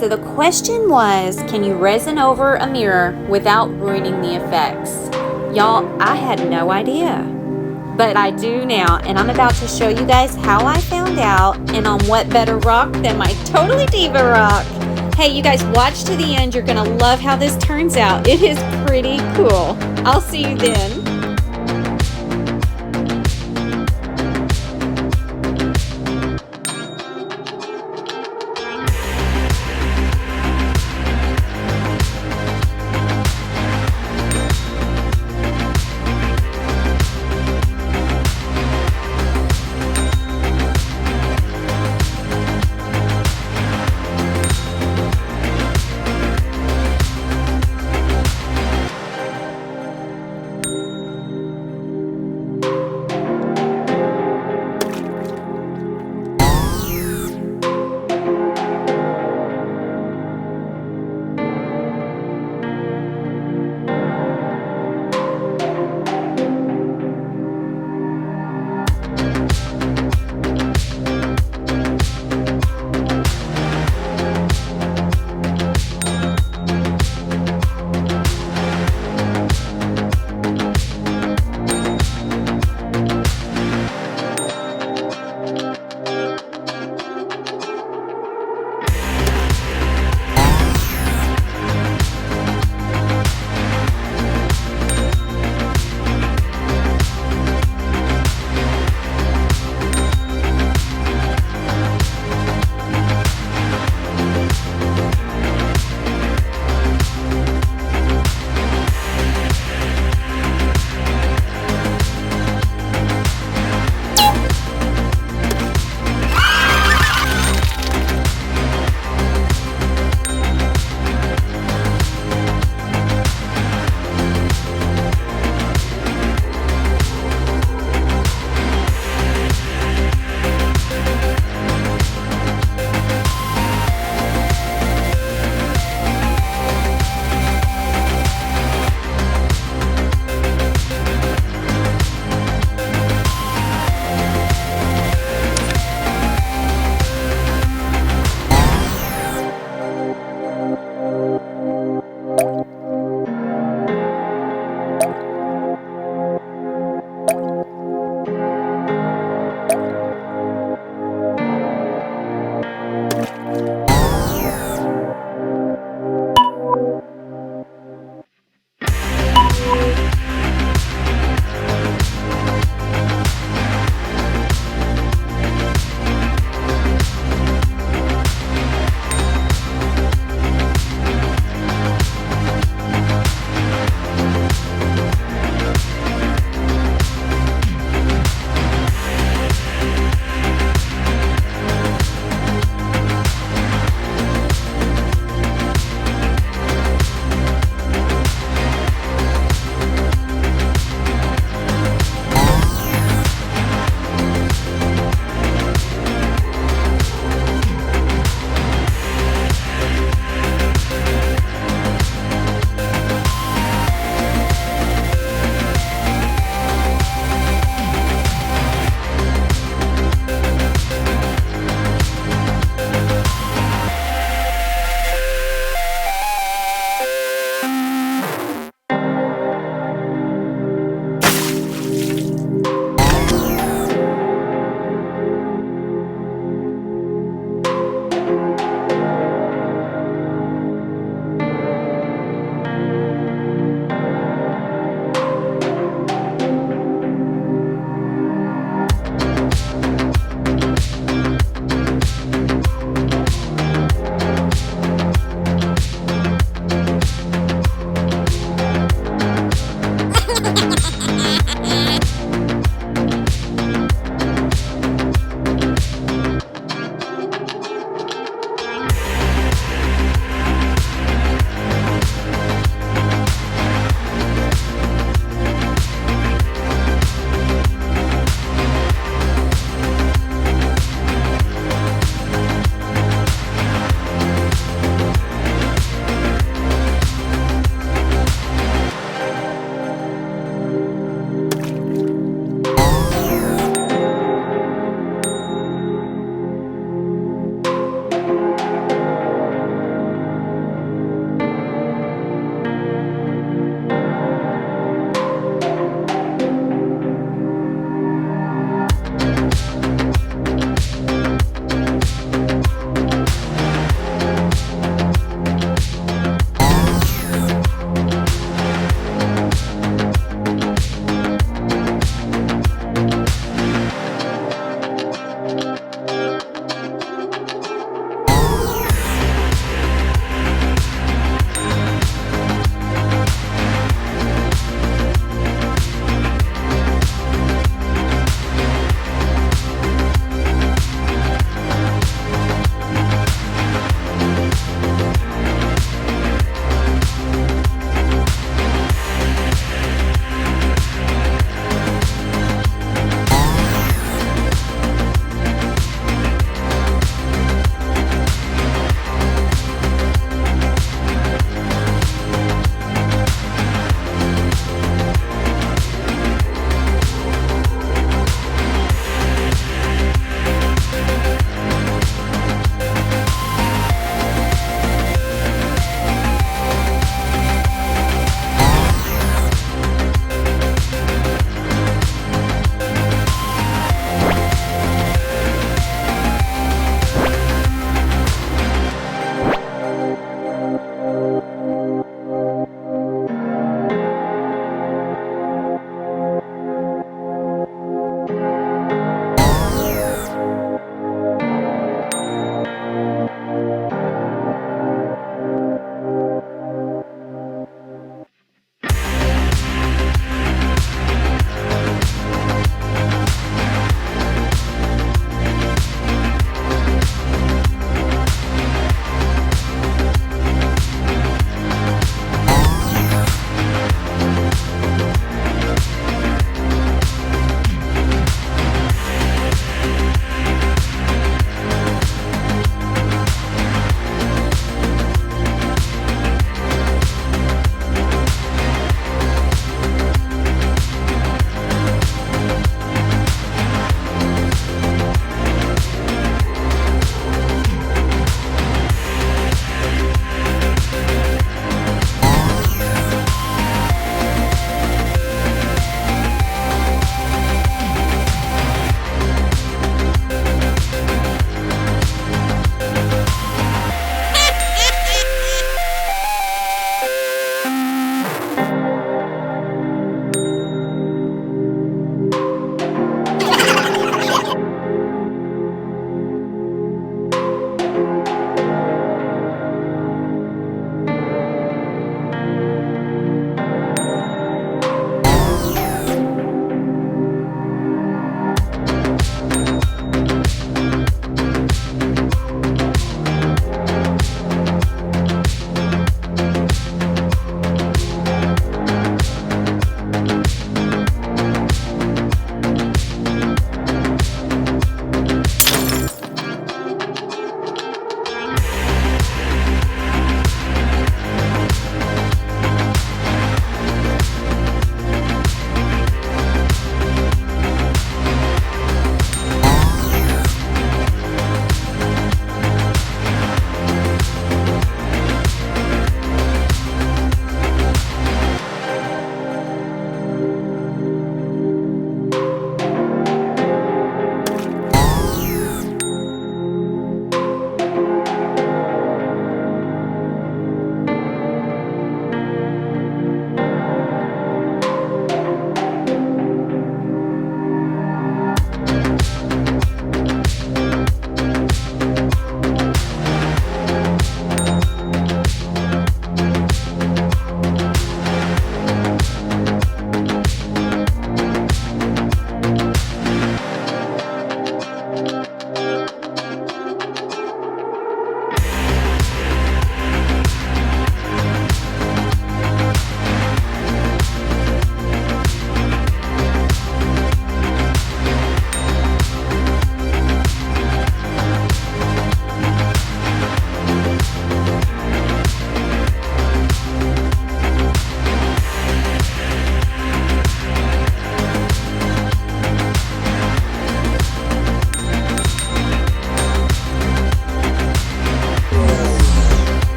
so the question was, can you resin over a mirror without ruining the effects? Y'all, I had no idea. But I do now, and I'm about to show you guys how I found out and on what better rock than my Totally Diva rock. Hey, you guys, watch to the end. You're gonna love how this turns out. It is pretty cool. I'll see you then.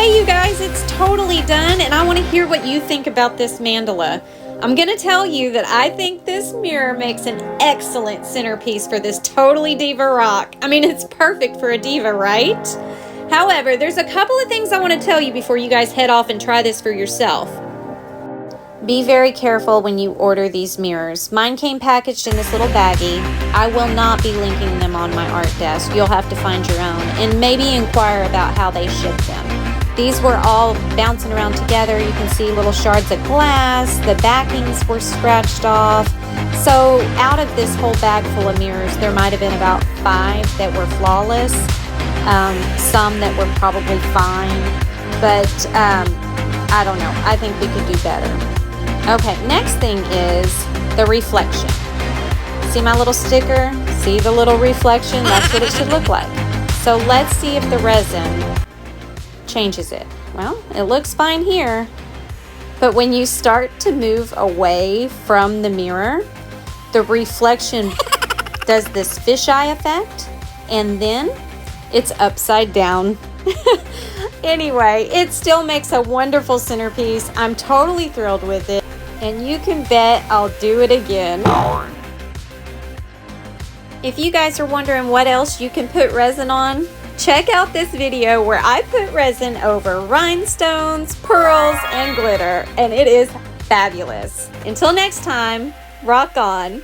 Okay, you guys, it's totally done, and I want to hear what you think about this mandala. I'm going to tell you that I think this mirror makes an excellent centerpiece for this totally Diva rock. I mean, it's perfect for a Diva, right? However, there's a couple of things I want to tell you before you guys head off and try this for yourself. Be very careful when you order these mirrors. Mine came packaged in this little baggie. I will not be linking them on my art desk. You'll have to find your own and maybe inquire about how they ship them. These were all bouncing around together. You can see little shards of glass. The backings were scratched off. So out of this whole bag full of mirrors, there might have been about 5 that were flawless. Some that were probably fine. But I don't know. I think we could do better. Okay, next thing is the reflection. See my little sticker? See the little reflection? That's what it should look like. So let's see if the resin changes it. Well, it looks fine here. But when you start to move away from the mirror, the reflection does this fisheye effect, and then it's upside down. Anyway, it still makes a wonderful centerpiece. I'm totally thrilled with it, and you can bet I'll do it again. If you guys are wondering what else you can put resin on, check out this video where I put resin over rhinestones, pearls, and glitter, and it is fabulous. Until next time, rock on.